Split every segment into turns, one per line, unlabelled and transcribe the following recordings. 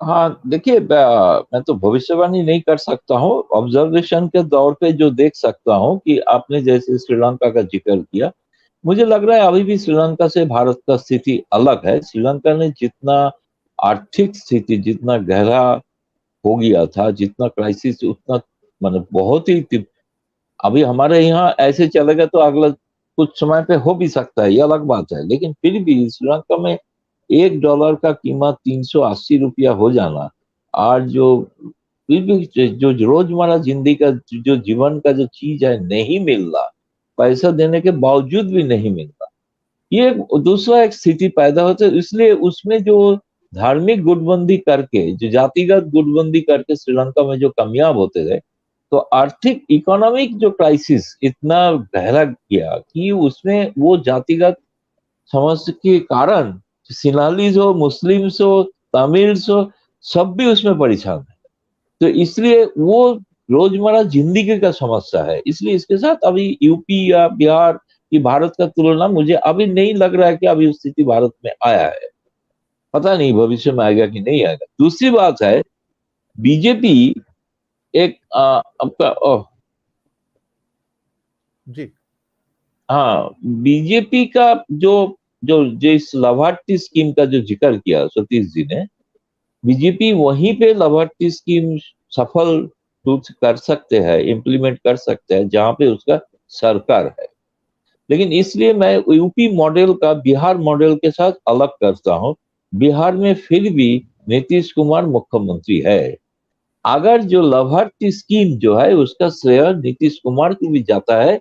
हाँ देखिए, मैं तो भविष्यवाणी नहीं कर सकता हूँ। ऑब्जर्वेशन के तौर पे जो देख सकता हूँ कि आपने जैसे श्रीलंका का जिक्र किया, मुझे लग रहा है अभी भी श्रीलंका से भारत का स्थिति अलग है। श्रीलंका ने जितना आर्थिक स्थिति जितना गहरा हो गया था, जितना क्राइसिस, उतना मतलब बहुत ही अभी हमारे यहाँ ऐसे चलेगा तो अगला कुछ समय पे हो भी सकता है, ये अलग बात है। लेकिन फिर भी श्रीलंका में $1 का कीमत ₹380 हो जाना, और जो फिर भी जो रोजमर्रा जिंदगी का जो जीवन का जो चीज है नहीं मिल रहा, पैसा देने के बावजूद भी नहीं मिल रहा, ये दूसरा एक स्थिति पैदा होता है। इसलिए उसमें जो धार्मिक गुटबंदी करके, जो जातिगत गुटबंदी करके श्रीलंका में जो कामयाब होते गए, तो आर्थिक इकोनॉमिक जो क्राइसिस इतना गहरा गया कि उसमें वो जातिगत समस्या के कारण सिनालीज हो, मुस्लिम्स हो, तमिल्स हो, सब भी उसमें परेशान है। तो इसलिए वो रोजमर्रा जिंदगी का समस्या है। इसलिए इसके साथ अभी यूपी या बिहार की भारत का तुलना मुझे अभी नहीं लग रहा है कि अभी स्थिति भारत में आया है। पता नहीं भविष्य में आएगा कि नहीं आएगा। दूसरी बात है, बीजेपी एक आपका
जी।
हाँ, बीजेपी का जो जो जिस लाभार्थी स्कीम का जो जिक्र किया सतीश जी ने, बीजेपी वहीं पे लाभार्थी स्कीम सफल रूप से कर सकते हैं, इम्प्लीमेंट कर सकते हैं जहां पे उसका सरकार है। लेकिन इसलिए मैं यूपी मॉडल का बिहार मॉडल के साथ अलग करता हूं। बिहार में फिर भी नीतीश कुमार मुख्यमंत्री है। अगर जो लाभार्थी स्कीम जो है उसका श्रेय नीतीश कुमार को भी जाता है,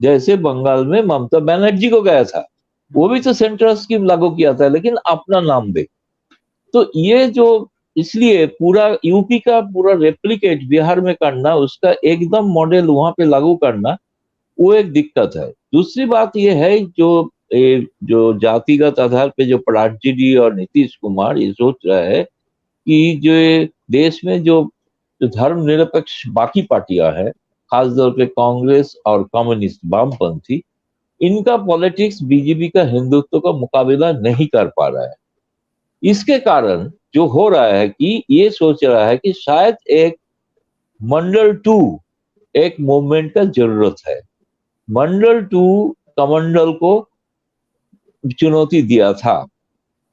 जैसे बंगाल में ममता बनर्जी को गया था। वो भी तो सेंट्रल स्कीम लागू किया था, लेकिन अपना नाम दे। तो ये जो, इसलिए पूरा यूपी का पूरा रेप्लिकेट बिहार में करना, उसका एकदम मॉडल वहां पे लागू करना, वो एक दिक्कत है। दूसरी बात ये है, जो जातिगत आधार पे जो पराजडी और नीतीश कुमार ये सोच रहा है कि जो देश में जो धर्मनिरपेक्ष बाकी पार्टियां हैं, खासतौर पे कांग्रेस और कम्युनिस्ट वामपंथी, इनका पॉलिटिक्स बीजेपी का हिंदुत्व का मुकाबला नहीं कर पा रहा है। इसके कारण जो हो रहा है कि ये सोच रहा है कि शायद एक मंडल टू, एक मूवमेंट का जरूरत है। मंडल टू कमंडल को चुनौती दिया था।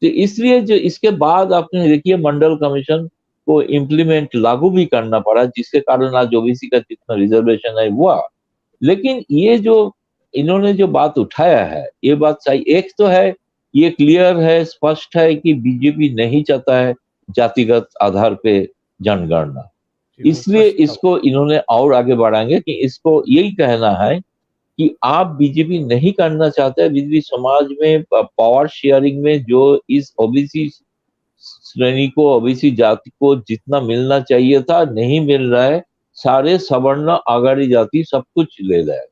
तो इसलिए जो इसके बाद आपने देखिए मंडल कमीशन को इम्प्लीमेंट लागू भी करना पड़ा, जिसके कारण आज ओबीसी का जितना रिजर्वेशन है हुआ। लेकिन ये जो इन्होंने जो बात उठाया है, ये बात सही एक तो है, ये क्लियर है, स्पष्ट है कि बीजेपी नहीं चाहता है जातिगत आधार पे जनगणना।
जी, वो
इसलिए
स्पष्ट था।
इसको इन्होंने और आगे बढ़ाएंगे कि इसको यही कहना है कि आप बीजेपी नहीं करना चाहते हैं, बीजेपी समाज में पावर शेयरिंग में जो इस ओबीसी श्रेणी को, ओबीसी जाति को जितना मिलना चाहिए था नहीं मिल रहा है। सारे सवर्ण अगाड़ी जाति सब कुछ ले रहा है।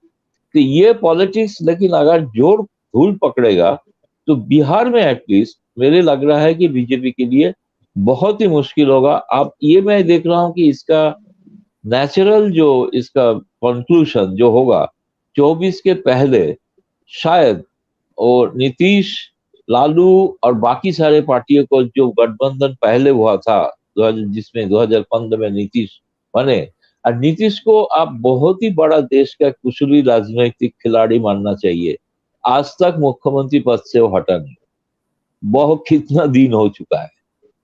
तो ये पॉलिटिक्स, लेकिन अगर जोर धूल पकड़ेगा तो बिहार में एटलीस्ट मेरे लग रहा है कि बीजेपी के लिए बहुत ही मुश्किल होगा। अब ये मैं देख रहा हूं कि इसका नेचुरल जो इसका कंक्लूजन जो होगा 24 के पहले, शायद, और नीतीश, लालू और बाकी सारे पार्टियों को जो गठबंधन पहले हुआ था जिसमें 2015 में नीतीश बने, और नीतीश को आप बहुत ही बड़ा देश का कुशली राजनीतिक खिलाड़ी मानना चाहिए। आज तक मुख्यमंत्री पद से वो हटा नहीं, बहुत कितना दिन हो चुका है,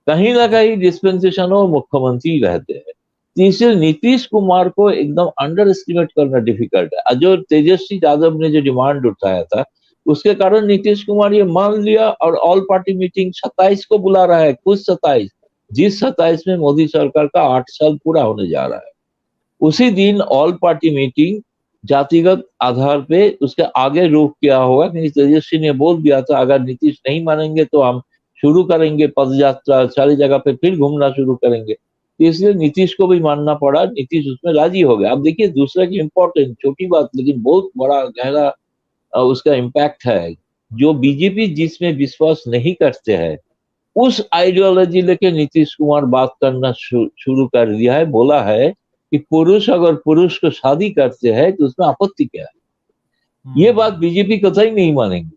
कहीं ना
जी।
कहीं डिस्पेंसेशन हो मुख्यमंत्री रहते हैं। तीसरे, नीतीश कुमार को एकदम अंडर एस्टिमेट करना डिफिकल्ट है। जो तेजस्वी यादव ने जो डिमांड उठाया था, उसके कारण नीतीश कुमार ये मान लिया और ऑल पार्टी मीटिंग 27 को बुला रहा है, कुछ 27, जिस 27 में मोदी सरकार का 8 साल पूरा होने जा रहा है। उसी दिन ऑल पार्टी मीटिंग जातिगत आधार पे उसके आगे रोक किया होगा, क्योंकि तेजस्वी ने बोल दिया था अगर नीतीश नहीं मानेंगे तो हम शुरू करेंगे पद यात्रा, सारी जगह पे फिर घूमना शुरू करेंगे। तो इसलिए नीतीश को भी मानना पड़ा, नीतीश उसमें राजी हो गया। अब देखिए दूसरा की इंपॉर्टेंट छोटी बात लेकिन बहुत बड़ा गहरा उसका इम्पैक्ट है। जो बीजेपी जिसमें विश्वास नहीं करते हैं, उस आइडियोलॉजी लेके नीतीश कुमार बात करना शुरू कर दिया है। बोला है कि पुरुष अगर पुरुष को शादी करते हैं तो उसमें आपत्ति क्या है। ये बात
हम्म।
बीजेपी कतई नहीं मानेंगे।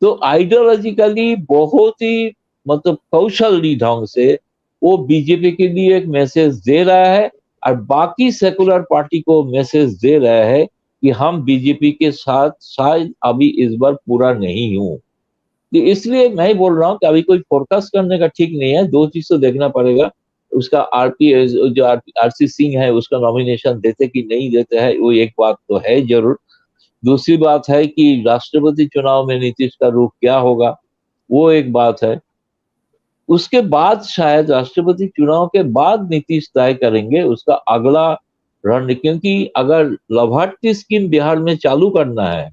तो आइडियोलॉजिकली बहुत ही मतलब कौशली ढंग से वो बीजेपी के लिए एक मैसेज दे रहा है और बाकी सेकुलर पार्टी को मैसेज दे रहा है कि हम बीजेपी के साथ शायद अभी इस बार पूरा नहीं हूं। तो इसलिए मैं बोल रहा हूँ कि अभी कोई फोरकास्ट करने का ठीक नहीं है। दो चीज तो देखना पड़ेगा, उसका आरपी जो आरसी सिंह है उसका नॉमिनेशन देते कि नहीं देते हैं, वो एक बात तो है जरूर। दूसरी बात है कि राष्ट्रपति चुनाव में नीतीश का रुख क्या होगा, वो एक बात है। उसके बाद शायद राष्ट्रपति चुनाव के बाद नीतीश तय करेंगे उसका अगला रण, क्योंकि अगर लाभार्थी स्कीम बिहार में चालू करना है,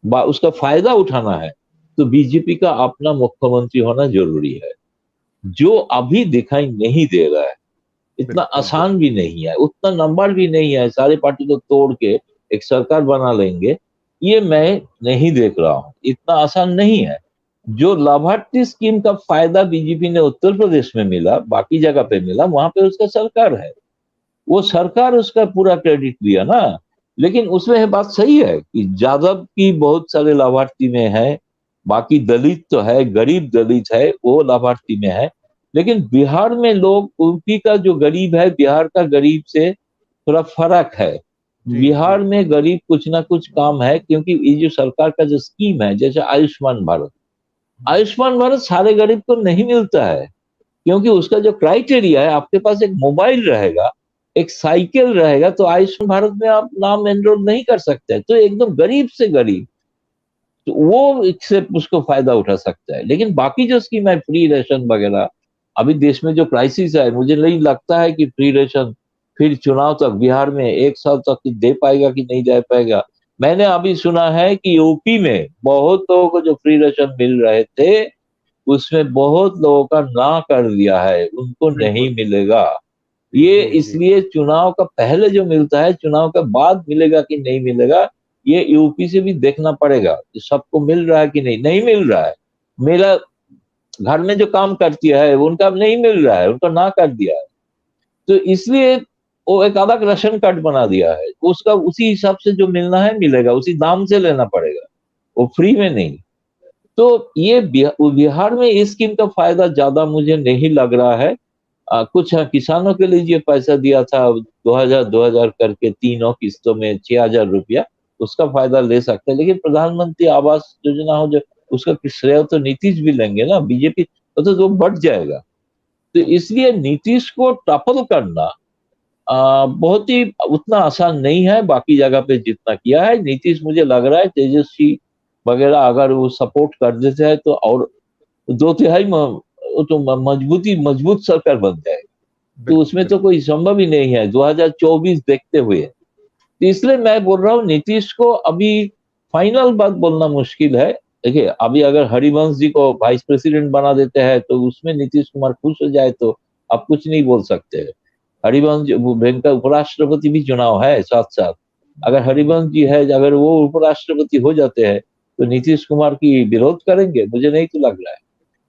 उसका फायदा उठाना है, तो बीजेपी का अपना मुख्यमंत्री होना जरूरी है, जो अभी दिखाई नहीं दे रहा है। इतना
बिल्कुल
आसान भी नहीं है, उतना नंबर भी नहीं है सारे पार्टी को तोड़ के एक सरकार बना लेंगे, ये मैं नहीं देख रहा हूं, इतना आसान नहीं है। जो लाभार्थी स्कीम का फायदा बीजेपी ने उत्तर प्रदेश में मिला, बाकी जगह पे मिला, वहां पे उसका सरकार है, वो सरकार उसका पूरा क्रेडिट दिया ना। लेकिन उसमें बात सही है कि यादव की बहुत सारे लाभार्थी में है, बाकी दलित तो है, गरीब दलित है वो लाभार्थी में है। लेकिन बिहार में लोग, यूपी का जो गरीब है बिहार का गरीब से थोड़ा फर्क है।
जी जी।
बिहार में गरीब कुछ ना कुछ काम है, क्योंकि ये जो सरकार का जो स्कीम है, जैसे आयुष्मान भारत, आयुष्मान भारत सारे गरीब को नहीं मिलता है, क्योंकि उसका जो क्राइटेरिया है, आपके पास एक मोबाइल रहेगा, एक साइकिल रहेगा, तो आयुष्मान भारत में आप नाम एनरोल नहीं कर सकते, तो एकदम गरीब से गरीब तो वो इससे उसको फायदा उठा सकता है। लेकिन बाकी जो स्कीम है, फ्री रेशन वगैरह, अभी देश में जो क्राइसिस है, मुझे नहीं लगता है कि फ्री रेशन फिर चुनाव तक बिहार में एक साल तक दे पाएगा कि नहीं दे पाएगा। मैंने अभी सुना है कि यूपी में बहुत लोगों को जो फ्री रेशन मिल रहे थे, उसमें बहुत लोगों का ना कर दिया है, उनको नहीं
बिल्कुल।
मिलेगा। ये
जी जी।
इसलिए चुनाव का पहले जो मिलता है, चुनाव के बाद मिलेगा कि नहीं मिलेगा, ये यूपी से भी देखना पड़ेगा कि सबको मिल रहा है कि नहीं, नहीं मिल रहा है। मेरा घर में जो काम करती है उनका नहीं मिल रहा है, उनका ना कर दिया है, तो इसलिए वो एक अलग राशन कार्ड बना दिया है, उसका उसी हिसाब से जो मिलना है मिलेगा, उसी दाम से लेना पड़ेगा, वो फ्री में नहीं। तो ये बिहार में इस स्कीम का फायदा ज्यादा मुझे नहीं लग रहा है। कुछ किसानों के लिए ये पैसा दिया था 2000 करके तीनों किस्तों में 6000 रुपया, उसका फायदा ले सकते हैं। लेकिन प्रधानमंत्री आवास योजना हो जो, उसका श्रेय तो नीतीश भी लेंगे ना, बीजेपी तो वो बढ़ जाएगा। तो इसलिए नीतीश को टपल करना बहुत ही उतना आसान नहीं है, बाकी जगह पे जितना किया है नीतीश, मुझे लग रहा है तेजस्वी वगैरह अगर वो सपोर्ट कर देते हैं तो और दो तिहाई तो मजबूत सरकार बन जाएगी। तो
बिल्कुल
उसमें तो
बिल्कुल।
कोई संभव ही नहीं है 2024 देखते हुए। तो इसलिए मैं बोल रहा हूँ नीतीश को अभी फाइनल बात बोलना मुश्किल है। देखिए अभी अगर हरिवंश जी को वाइस प्रेसिडेंट बना देते हैं तो उसमें नीतीश कुमार खुश हो जाए तो आप कुछ नहीं बोल सकते। हरिवंश बैंक का उपराष्ट्रपति भी चुनाव है साथ साथ, अगर हरिवंश जी है, अगर वो उपराष्ट्रपति हो जाते हैं तो नीतीश कुमार की विरोध करेंगे, मुझे नहीं तो लग रहा है।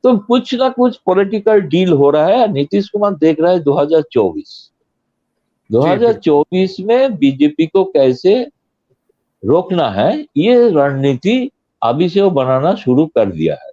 तो कुछ ना कुछ पॉलिटिकल डील हो रहा है, नीतीश कुमार देख रहा है 2024।
जी बिल्कुल।
2024 में बीजेपी को कैसे रोकना है, ये रणनीति अभी से वो बनाना शुरू कर दिया है।